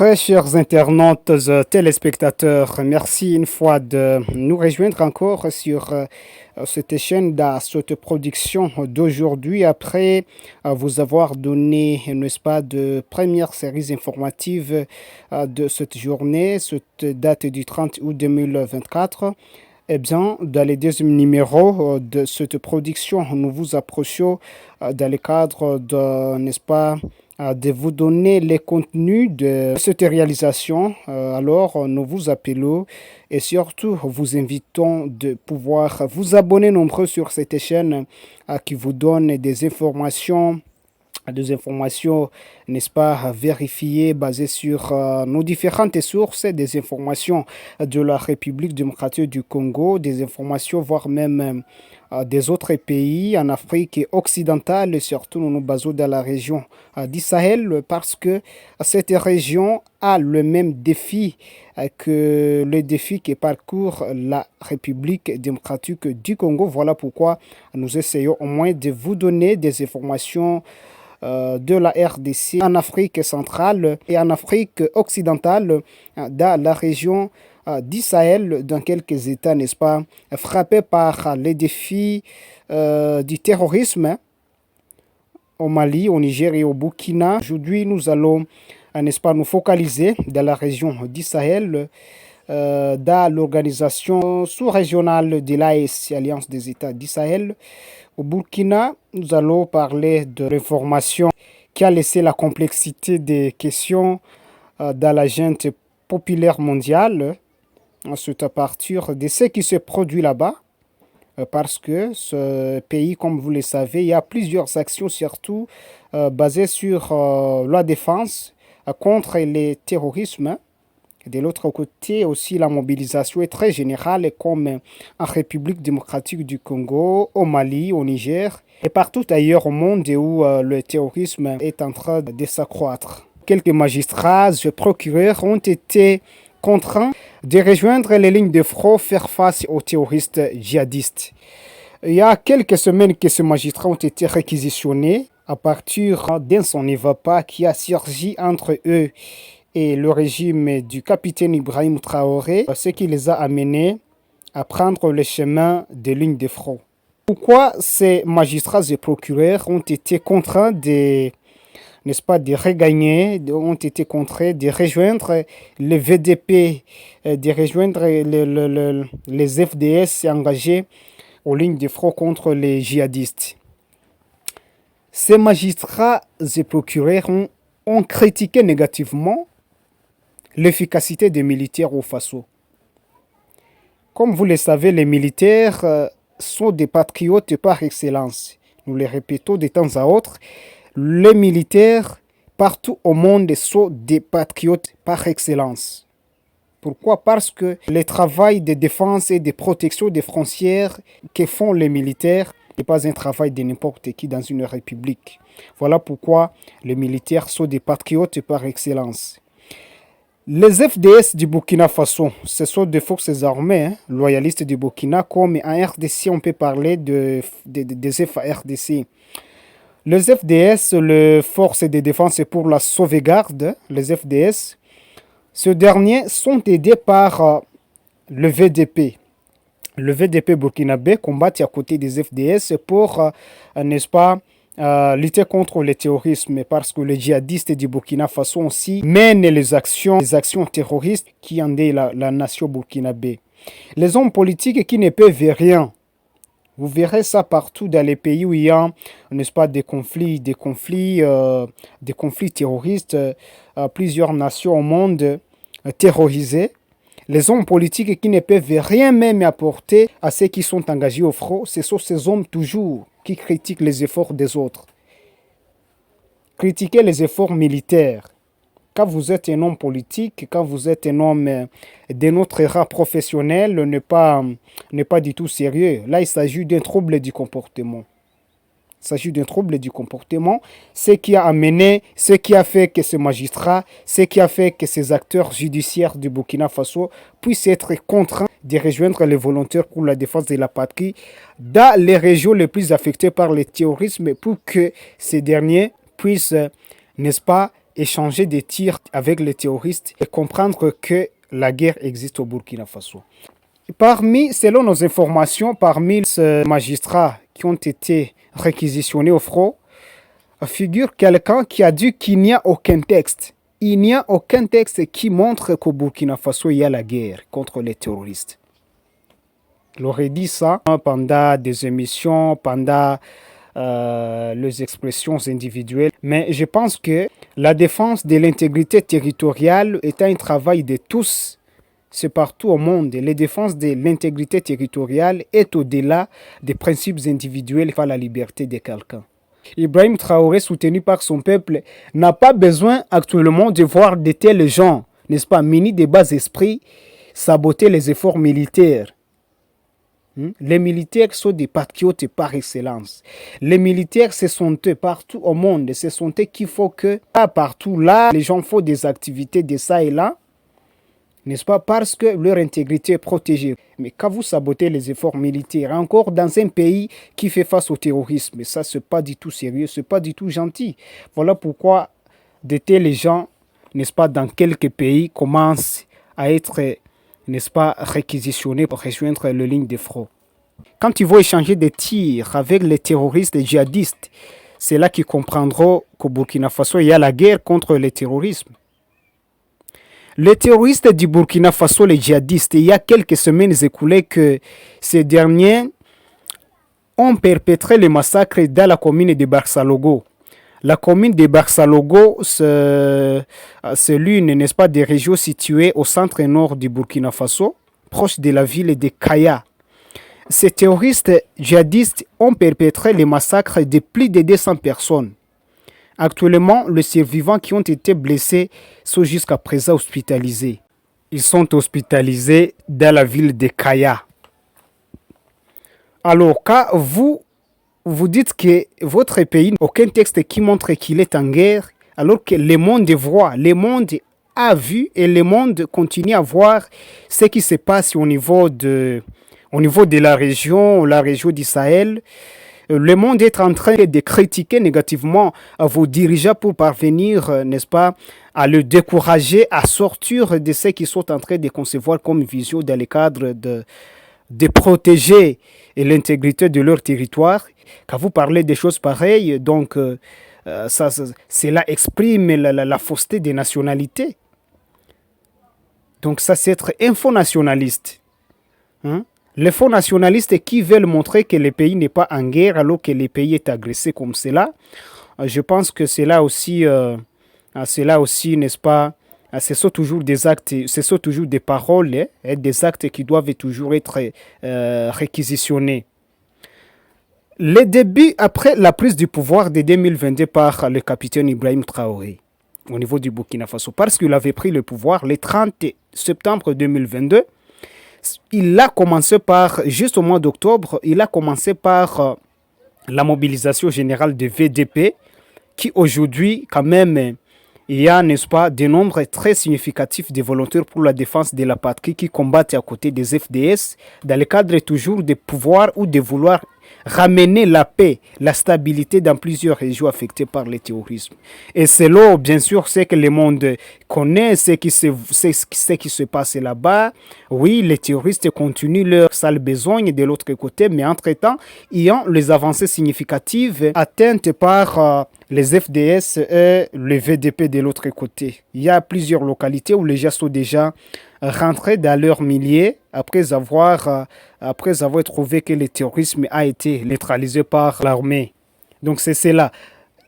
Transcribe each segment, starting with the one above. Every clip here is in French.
Très chers internautes, téléspectateurs, merci une fois de nous rejoindre encore sur cette chaîne, dans cette production d'aujourd'hui, après vous avoir donné, n'est-ce pas, de premières séries informatives de cette journée, cette date du 30 août 2024. Eh bien, dans les deuxième numéros de cette production, nous vous approchons dans le cadre de, n'est-ce pas, de vous donner les contenus de cette réalisation. Alors, nous vous appelons et surtout vous invitons de pouvoir vous abonner nombreux sur cette chaîne qui vous donne des informations, n'est-ce pas, vérifiées, basées sur nos différentes sources, des informations de la République démocratique du Congo, des informations, voire même des autres pays en Afrique occidentale, et surtout nous nous basons dans la région du Sahel, parce que cette région a le même défi que le défi que parcourt la République démocratique du Congo. Voilà pourquoi nous essayons au moins de vous donner des informations de la RDC en Afrique centrale et en Afrique occidentale, dans la région du Sahel, dans quelques États, n'est-ce pas, frappés par les défis du terrorisme au Mali, au Niger et au Burkina. Aujourd'hui, nous allons, n'est-ce pas, nous focaliser dans la région du Sahel, dans l'organisation sous-régionale de l'AES, Alliance des États du Sahel. Au Burkina, nous allons parler de l'information qui a laissé la complexité des questions dans la junte populaire mondiale. C'est à partir de ce qui se produit là-bas, parce que ce pays, comme vous le savez, il y a plusieurs actions, surtout basées sur la défense contre le terrorisme. De l'autre côté aussi, la mobilisation est très générale, comme en République démocratique du Congo, au Mali, au Niger et partout ailleurs au monde où le terrorisme est en train de s'accroître. Quelques magistrats et procureurs ont été contraints de rejoindre les lignes de front, faire face aux terroristes djihadistes. Il y a quelques semaines que ces magistrats ont été réquisitionnés à partir d'un son évapa qui a surgi entre eux et le régime du capitaine Ibrahim Traoré, ce qui les a amenés à prendre le chemin des lignes de front. Pourquoi ces magistrats et procureurs ont été contraints de, n'est-ce pas, de regagner, ont été contraints de rejoindre les VDP, de rejoindre les FDS engagés aux lignes de front contre les djihadistes. Ces magistrats et procureurs ont critiqué négativement l'efficacité des militaires au Faso. Comme vous le savez, les militaires sont des patriotes par excellence. Nous le répétons de temps à autre. Les militaires partout au monde sont des patriotes par excellence. Pourquoi? Parce que le travail de défense et de protection des frontières que font les militaires n'est pas un travail de n'importe qui dans une république. Voilà pourquoi les militaires sont des patriotes par excellence. Les FDS du Burkina Faso, ce sont des forces armées loyalistes du Burkina, comme en RDC, on peut parler des FARDC. Les FDS, les forces de défense pour la sauvegarde, les FDS, ces derniers sont aidés par le VDP. Le VDP burkinabé combat à côté des FDS pour, n'est-ce pas, lutter contre le terrorisme, parce que les djihadistes du Burkina Faso aussi mènent les actions terroristes qui endeuillent la nation burkinabé. Les hommes politiques qui ne peuvent rien, vous verrez ça partout dans les pays où il y a, n'est-ce pas, des conflits terroristes, plusieurs nations au monde terrorisées. Les hommes politiques qui ne peuvent rien même apporter à ceux qui sont engagés au front, ce sont ces hommes toujours qui critiquent les efforts des autres. Critiquer les efforts militaires. Quand vous êtes un homme politique, quand vous êtes un homme de notre rang professionnel, n'est pas du tout sérieux. Là, il s'agit d'un trouble du comportement. Il s'agit d'un trouble du comportement, ce qui a fait que ces magistrats, ce qui a fait que ces acteurs judiciaires du Burkina Faso puissent être contraints de rejoindre les volontaires pour la défense de la patrie dans les régions les plus affectées par le terrorisme, pour que ces derniers puissent, n'est-ce pas, échanger des tirs avec les terroristes et comprendre que la guerre existe au Burkina Faso. Selon nos informations, parmi ces magistrats qui ont été réquisitionnés au front, figure quelqu'un qui a dit qu'il n'y a aucun texte. Il n'y a aucun texte qui montre qu'au Burkina Faso, il y a la guerre contre les terroristes. Il aurait dit ça pendant des émissions, pendant les expressions individuelles. Mais je pense que la défense de l'intégrité territoriale est un travail de tous. C'est partout au monde. La défense de l'intégrité territoriale est au-delà des principes individuels par la liberté de quelqu'un. Ibrahim Traoré, soutenu par son peuple, n'a pas besoin actuellement de voir de tels gens, n'est-ce pas, munis de bas esprits, saboter les efforts militaires. Les militaires sont des patriotes par excellence. Les militaires, ce sont eux partout au monde. Ce sont eux qu'il faut que, pas partout là, les gens font des activités de ça et là, n'est-ce pas, parce que leur intégrité est protégée. Mais quand vous sabotez les efforts militaires, encore dans un pays qui fait face au terrorisme, ça, c'est pas du tout sérieux, c'est pas du tout gentil. Voilà pourquoi de tels gens, n'est-ce pas, dans quelques pays, commencent à être, n'est-ce pas, réquisitionnés pour rejoindre les lignes de front. Quand ils vont échanger des tirs avec les terroristes et djihadistes, c'est là qu'ils comprendront qu'au Burkina Faso, il y a la guerre contre le terrorisme. Les terroristes du Burkina Faso, les djihadistes, il y a quelques semaines écoulées que ces derniers ont perpétré les massacres dans la commune de Barsalogo. La commune de Barsalogo, c'est l'une, n'est-ce pas, des régions situées au centre-nord du Burkina Faso, proche de la ville de Kaya. Ces terroristes djihadistes ont perpétré les massacres de plus de 200 personnes. Actuellement, les survivants qui ont été blessés sont jusqu'à présent hospitalisés. Ils sont hospitalisés dans la ville de Kaya. Alors, quand vous dites que votre pays n'a aucun texte qui montre qu'il est en guerre, alors que le monde voit, le monde a vu et le monde continue à voir ce qui se passe au niveau de la région du Sahel. Le monde est en train de critiquer négativement vos dirigeants pour parvenir, n'est-ce pas, à le décourager, à sortir de ce qu'ils sont en train de concevoir comme vision dans le cadre de protéger l'intégrité de leur territoire. Quand vous parlez des choses pareilles, donc cela exprime la fausseté des nationalités. Donc ça, c'est être info-nationaliste. Les faux nationalistes qui veulent montrer que le pays n'est pas en guerre alors que le pays est agressé comme cela, je pense que c'est là aussi, n'est-ce pas, ce sont toujours des actes, ce sont toujours des paroles et des actes qui doivent toujours être réquisitionnés. Les débuts après la prise du pouvoir de 2022 par le capitaine Ibrahim Traoré au niveau du Burkina Faso, parce qu'il avait pris le pouvoir le 30 septembre 2022, il a commencé par, juste au mois d'octobre, il a commencé par la mobilisation générale de VDP, qui aujourd'hui, quand même, il y a, n'est-ce pas, des nombres très significatifs de volontaires pour la défense de la patrie qui combattent à côté des FDS, dans le cadre toujours de pouvoir ou de vouloir ramener la paix, la stabilité dans plusieurs régions affectées par le terrorisme. Et c'est là, bien sûr, ce que le monde connaît, ce qui se passe là-bas. Oui, les terroristes continuent leur sale besogne de l'autre côté, mais entre-temps, il y a les avancées significatives atteintes par les FDS et le VDP de l'autre côté. Il y a plusieurs localités où les gens sont déjà rentrés dans leur milliers après avoir trouvé que le terrorisme a été neutralisé par l'armée. Donc c'est cela.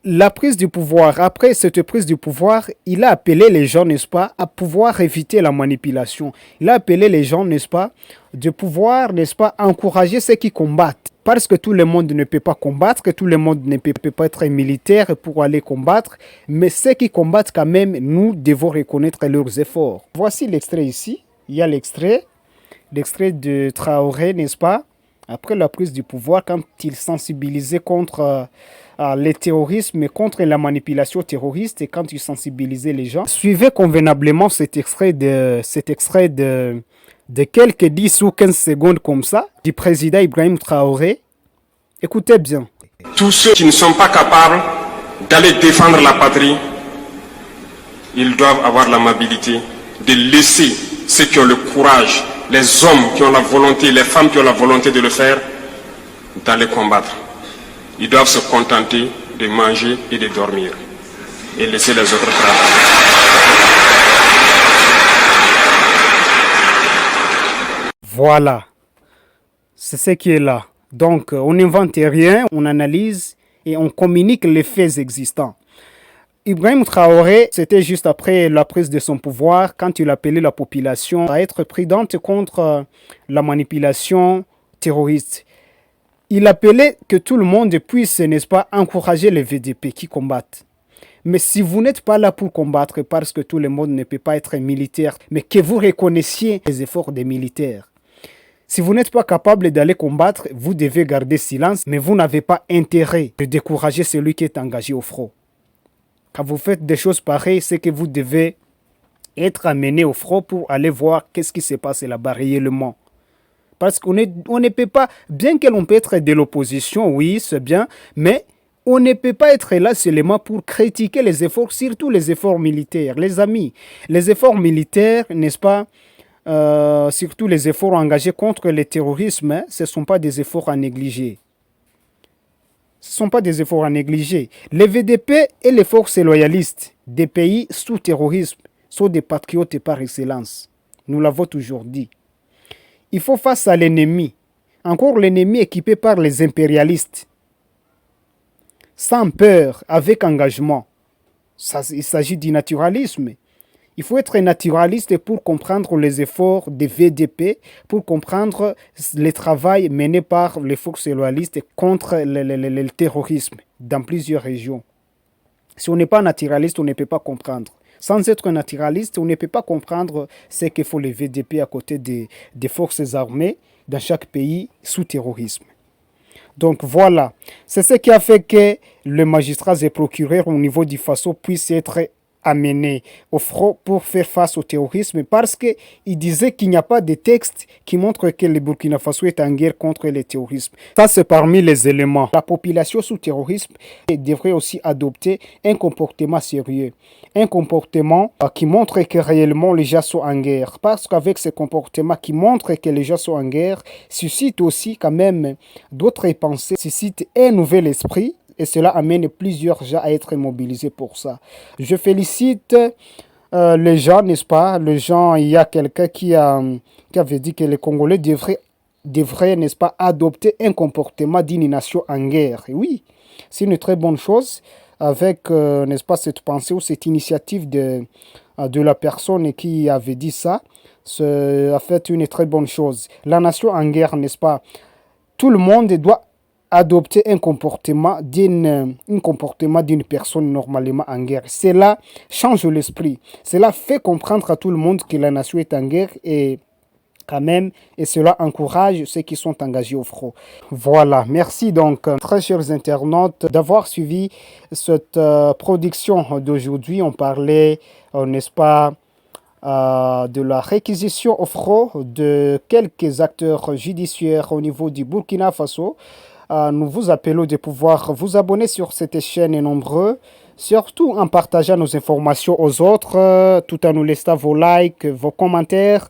La prise du pouvoir, après cette prise du pouvoir, il a appelé les gens, n'est-ce pas, à pouvoir éviter la manipulation. Il a appelé les gens, n'est-ce pas, de pouvoir, n'est-ce pas, encourager ceux qui combattent. Parce que tout le monde ne peut pas combattre, que tout le monde ne peut pas être militaire pour aller combattre. Mais ceux qui combattent quand même, nous devons reconnaître leurs efforts. Voici l'extrait ici. Il y a l'extrait de Traoré, n'est-ce pas, après la prise du pouvoir, quand il sensibilisait contre le terrorisme et contre la manipulation terroriste et quand il sensibilisait les gens. Suivez convenablement cet extrait de quelques 10 ou 15 secondes comme ça du président Ibrahim Traoré. Écoutez bien. Tous ceux qui ne sont pas capables d'aller défendre la patrie ils doivent avoir l'amabilité de laisser ceux qui ont le courage, les hommes qui ont la volonté, les femmes qui ont la volonté de le faire, d'aller combattre. Ils doivent se contenter de manger et de dormir et laisser les autres travailler. Voilà, c'est ce qui est là. Donc, on n'invente rien, on analyse et on communique les faits existants. Ibrahim Traoré, c'était juste après la prise de son pouvoir, quand il appelait la population à être prudente contre la manipulation terroriste. Il appelait que tout le monde puisse, n'est-ce pas, encourager les VDP qui combattent. Mais si vous n'êtes pas là pour combattre parce que tout le monde ne peut pas être militaire, mais que vous reconnaissiez les efforts des militaires, si vous n'êtes pas capable d'aller combattre, vous devez garder silence, mais vous n'avez pas intérêt de décourager celui qui est engagé au front. Quand vous faites des choses pareilles, c'est que vous devez être amené au front pour aller voir qu'est-ce qui se passe là-bas réellement. Parce qu'on ne peut pas, bien que l'on peut être de l'opposition, oui, c'est bien, mais on ne peut pas être là seulement pour critiquer les efforts, surtout les efforts militaires. Les amis, les efforts militaires, n'est-ce pas, surtout les efforts engagés contre le terrorisme, hein, ce ne sont pas des efforts à négliger. Ce ne sont pas des efforts à négliger. Les VDP et les forces loyalistes des pays sous terrorisme sont des patriotes par excellence. Nous l'avons toujours dit. Il faut face à l'ennemi. Encore l'ennemi équipé par les impérialistes. Sans peur, avec engagement. Il s'agit du naturalisme. Il faut être naturaliste pour comprendre les efforts des VDP, pour comprendre le travail mené par les forces loyalistes contre le terrorisme dans plusieurs régions. Si on n'est pas naturaliste, on ne peut pas comprendre. Sans être naturaliste, on ne peut pas comprendre ce que font les VDP à côté des forces armées dans chaque pays sous terrorisme. Donc voilà, c'est ce qui a fait que les magistrats et procureurs au niveau du Faso puissent être amenés au front pour faire face au terrorisme parce qu'il disait qu'il n'y a pas de texte qui montre que le Burkina Faso est en guerre contre le terrorisme. Ça, c'est parmi les éléments. La population sous terrorisme devrait aussi adopter un comportement sérieux. Un comportement qui montre que réellement les gens sont en guerre. Parce qu'avec ce comportement qui montre que les gens sont en guerre, suscite aussi quand même d'autres pensées, suscite un nouvel esprit. Et cela amène plusieurs gens à être mobilisés pour ça. Je félicite les gens, n'est-ce pas? Les gens, il y a quelqu'un qui avait dit que les Congolais devraient, n'est-ce pas, adopter un comportement d'une nation en guerre. Et oui, c'est une très bonne chose avec, n'est-ce pas, cette pensée ou cette initiative de la personne qui avait dit ça. C'est en fait une très bonne chose. La nation en guerre, n'est-ce pas? Tout le monde doit adopter un comportement d'une personne normalement en guerre. Cela change l'esprit. Cela fait comprendre à tout le monde que la nation est en guerre et quand même, et cela encourage ceux qui sont engagés au front. Voilà, merci donc, très chers internautes, d'avoir suivi cette production d'aujourd'hui. On parlait, n'est-ce pas, de la réquisition au front de quelques acteurs judiciaires au niveau du Burkina Faso. Nous vous appelons de pouvoir vous abonner sur cette chaîne nombreux, surtout en partageant nos informations aux autres, tout en nous laissant vos likes, vos commentaires.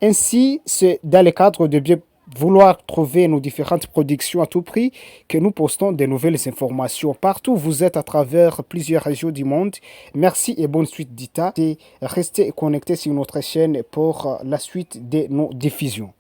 Ainsi, c'est dans le cadre de bien vouloir trouver nos différentes productions à tout prix que nous postons de nouvelles informations. Partout où vous êtes à travers plusieurs régions du monde. Merci et bonne suite d'Ita. Et restez connectés sur notre chaîne pour la suite de nos diffusions.